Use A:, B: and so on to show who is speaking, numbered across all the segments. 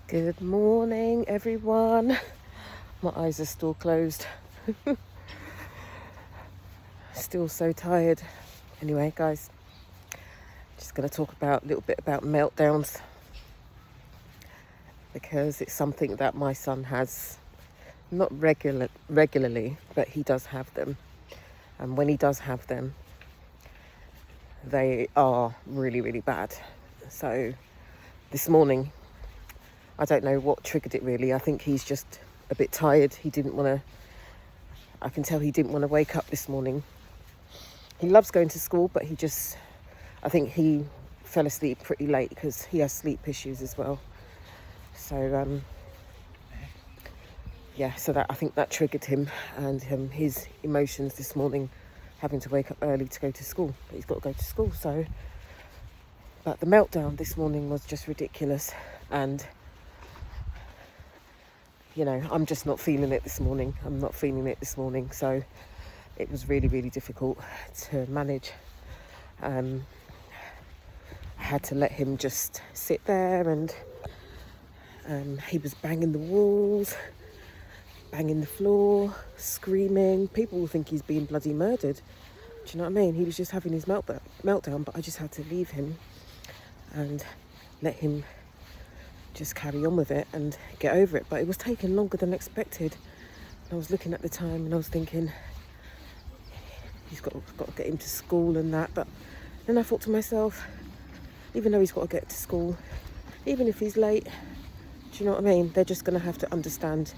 A: Good morning, everyone. My eyes are still closed. Still so tired. Anyway, guys, just going to talk a little bit about meltdowns because it's something that my son has not regularly, but he does have them. And when he does have them, they are really, really bad. So this morning, I don't know what triggered it really. I think he's just a bit tired. I can tell he didn't want to wake up this morning. He loves going to school, but I think he fell asleep pretty late because he has sleep issues as well. So, I think that triggered him and his emotions this morning, having to wake up early to go to school. But he's got to go to school, But the meltdown this morning was just ridiculous. And I'm just not feeling it this morning. So it was really, really difficult to manage. I had to let him just sit there and he was banging the walls, banging the floor, screaming. People will think he's being bloody murdered. Do you know what I mean? He was just having his meltdown, but I just had to leave him and let him just carry on with it and get over it. But it was taking longer than expected. And I was looking at the time and I was thinking, he's got to get him to school and that. But then I thought to myself, even though he's got to get to school, even if he's late, do you know what I mean? They're just going to have to understand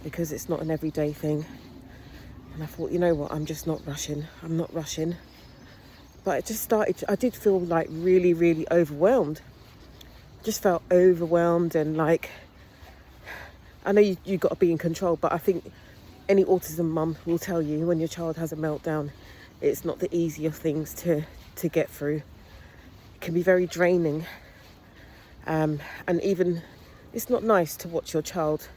A: because it's not an everyday thing. And I thought, you know what, I'm just not rushing. I'm not rushing. But it just started, I did feel like really, really overwhelmed. Just felt overwhelmed and like, I know you got to be in control, but I think any autism mum will tell you when your child has a meltdown, it's not the easy of things to get through. It can be very draining. And even, it's not nice to watch your child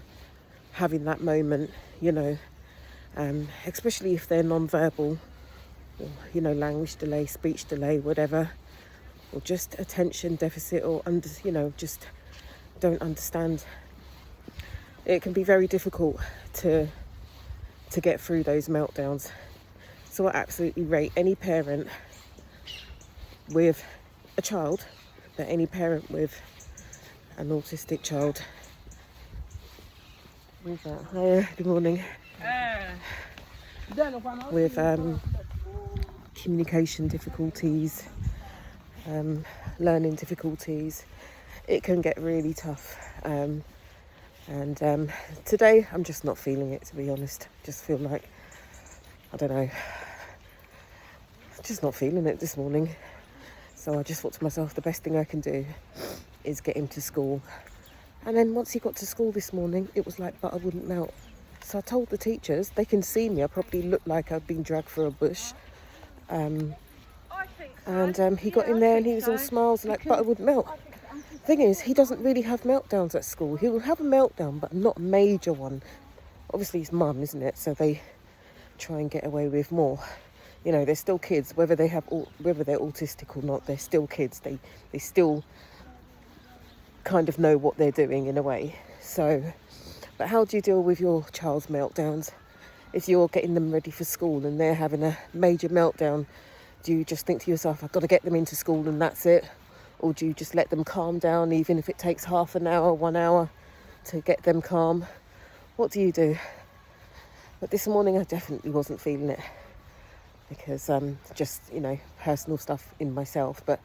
A: having that moment, especially if they're non-verbal, or, language delay, speech delay, whatever. Or just attention deficit, or just don't understand. It can be very difficult to get through those meltdowns. So I absolutely rate any parent with a child, but any parent with an autistic child. Who's that? Hi, good morning. With communication difficulties, learning difficulties, it can get really tough. And today I'm just not feeling it, to be honest. Just feel like, I don't know, just not feeling it this morning. So I just thought to myself, the best thing I can do is get him to school. And then once he got to school this morning, it was like butter wouldn't melt. So I told the teachers, they can see me, I probably look like I've been dragged through a bush. He got in there and he was all smiles like butter wouldn't melt. Thing is, he doesn't really have meltdowns at school. He will have a meltdown, but not a major one. Obviously, it's mum, isn't it? So they try and get away with more. They're still kids, whether they're autistic or not. They're still kids. They still kind of know what they're doing in a way. So, but how do you deal with your child's meltdowns? If you're getting them ready for school and they're having a major meltdown, do you just think to yourself, I've got to get them into school and that's it? Or do you just let them calm down, even if it takes half an hour, 1 hour to get them calm? What do you do? But this morning I definitely wasn't feeling it because just, personal stuff in myself, but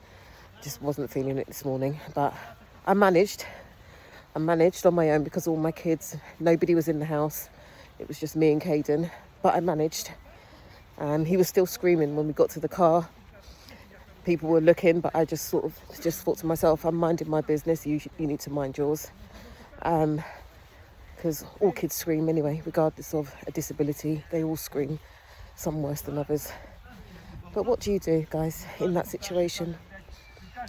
A: just wasn't feeling it this morning. But I managed on my own because all my kids, nobody was in the house. It was just me and Caden, but I managed. He was still screaming when we got to the car. People were looking, but I just thought to myself, I'm minding my business. You need to mind yours. Because all kids scream anyway, regardless of a disability. They all scream, some worse than others. But what do you do, guys, in that situation?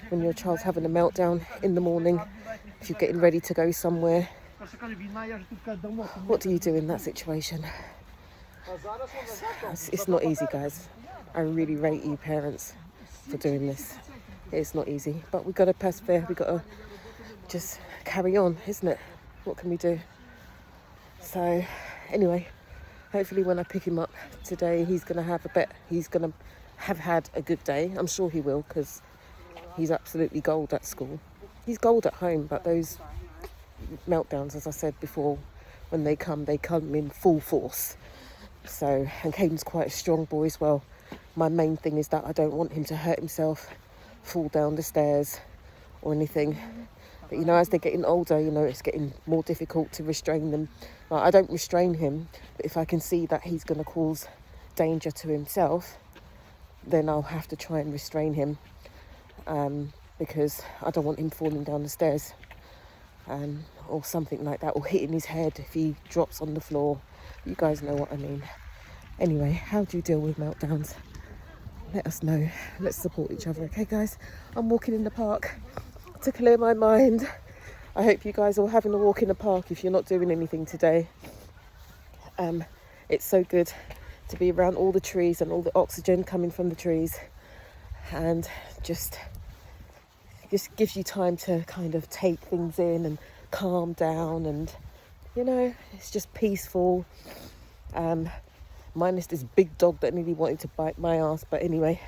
A: When your child's having a meltdown in the morning, if you're getting ready to go somewhere, what do you do in that situation? It's not easy, guys. I really rate you parents for doing this. It's not easy, but we've got to persevere. We've got to just carry on, isn't it? What can we do? So anyway, hopefully when I pick him up today, he's going to have had a good day. I'm sure he will, because he's absolutely gold at school. He's gold at home, but those meltdowns, as I said before, when they come in full force. So, and Caden's quite a strong boy as well. My main thing is that I don't want him to hurt himself, fall down the stairs or anything. But you know, as they're getting older, you know, it's getting more difficult to restrain them. Like, I don't restrain him, but if I can see that he's going to cause danger to himself, then I'll have to try and restrain him, because I don't want him falling down the stairs, or something like that, or hitting his head if he drops on the floor. You guys know what I mean. Anyway, how do you deal with meltdowns? Let us know. Let's support each other, okay guys? I'm walking in the park to clear my mind. I hope you guys are having a walk in the park if you're not doing anything today. It's so good to be around all the trees and all the oxygen coming from the trees, and just gives you time to kind of take things in and calm down, and you know, it's just peaceful. Minus this big dog that nearly wanted to bite my ass, but anyway,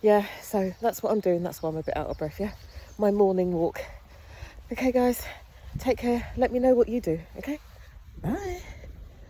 A: yeah, so that's what I'm doing. That's why I'm a bit out of breath. Yeah, my morning walk. Okay guys, take care. Let me know what you do. Okay, bye.